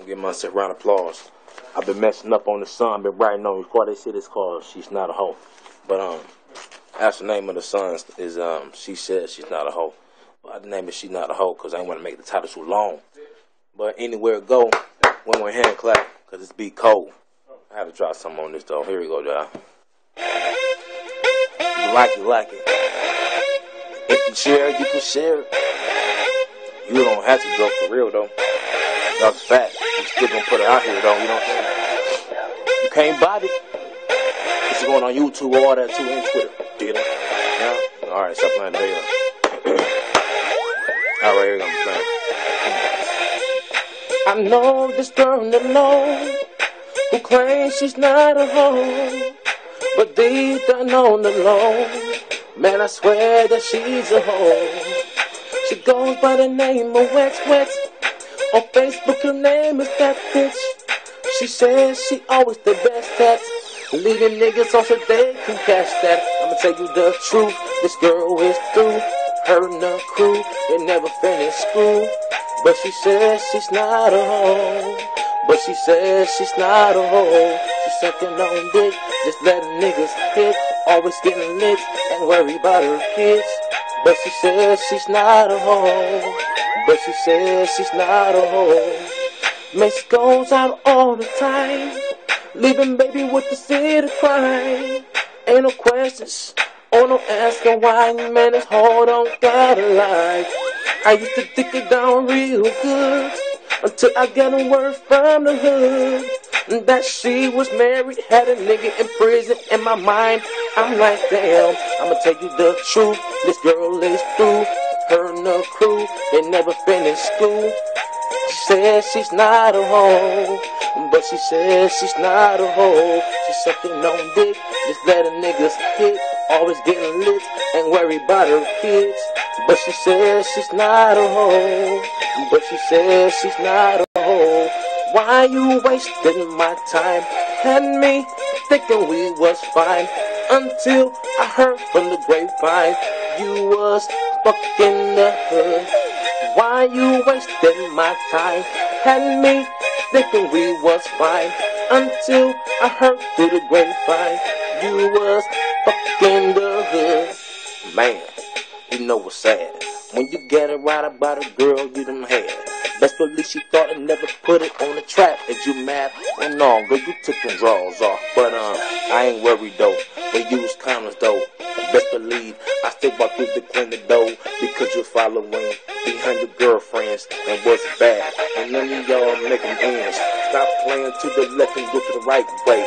Give myself a round of applause. I've been messing up on the song, been writing on before they see this called She's Not a Hoe. But that's the name of the song is She Says She's Not a Hoe. But the name is She's Not a Hoe because I ain't want to make the title too long. But anywhere it go, one more hand clap because it's beat cold. I had to try something on this though. Here we go, y'all. You like it. If you share it, you can share it. You don't have to go for real though. That's a fact. You still gonna put it out here though, you know what I'm saying? You can't buy it. It's going on YouTube, all that too, and Twitter. Did it? Yeah? Alright, stop playing the video. Alright, here we go. I know this girl alone who claims she's not a hoe, but deep down on the low, man, I swear that she's a hoe. She goes by the name of Wex Wex. On Facebook, her name is that bitch. She says she always the best at leaving niggas on so they can catch that. I'ma tell you the truth, this girl is through. Her and her crew, they never finished school. But she says she's not a hoe. But she says she's not a hoe. She's sucking on dick, just letting niggas hit. Always getting lit, and worry about her kids. But she says she's not a hoe. But she says she's not a hoe. Man, she goes out all the time, leaving baby with the city crying. Ain't no questions, or no asking why. Man, this hoe don't got a life. I used to dick it down real good until I got a word from the hood that she was married, had a nigga in prison. In my mind, I'm like, damn, I'ma tell you the truth, this girl is through. Her and her crew, they never finished school. She says she's not a hoe, but she says she's not a hoe. She's sucking on dick, just letting niggas hit. Always getting lit, and worry about her kids. But she says she's not a hoe, but she says she's not a hoe. Why you wasting my time? Had me thinking we was fine, until I heard from the grapevine you was fucking the hood. Why you wasting my time? Had me thinking we was fine, until I heard through the grapevine you was fucking the hood. Man, you know what's sad when you get it right about a girl you done had. Best believe she thought and never put it on the trap. Is you mad? Oh no, girl, you took them drawers off. But I ain't worried though. We use condoms though. Best believe I still walk through the clinic though, because you're following behind your girlfriends and what's bad. And none of y'all making ends. Stop playing to the left and go to the right way.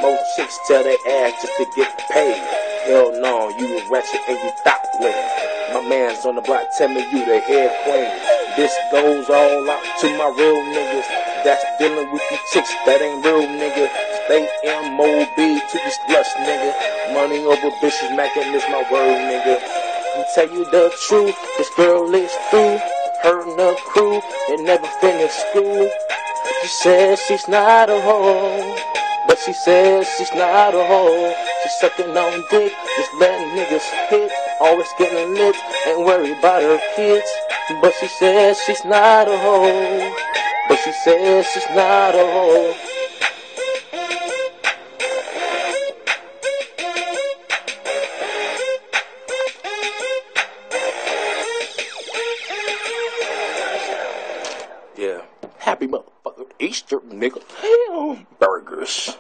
Most chicks tell their ass just to get paid. Hell no, you a ratchet and you thought with it. My man's on the block tell me you the head queen. This goes all out to my real niggas that's dealing with you chicks that ain't real, nigga. Stay MOB to this lust, nigga. Money over bitches, mackin' is my word, nigga. I tell you the truth, this girl is through. Her and her crew, they never finished school. She says she's not a hoe, but she says she's not a hoe. She's sucking on dick, just letting niggas hit. Always getting lit, and worry about her kids. But she says she's not a hoe. But she says she's not a hoe. Yeah. Happy motherfucking Easter, nigga. Hell, burgers.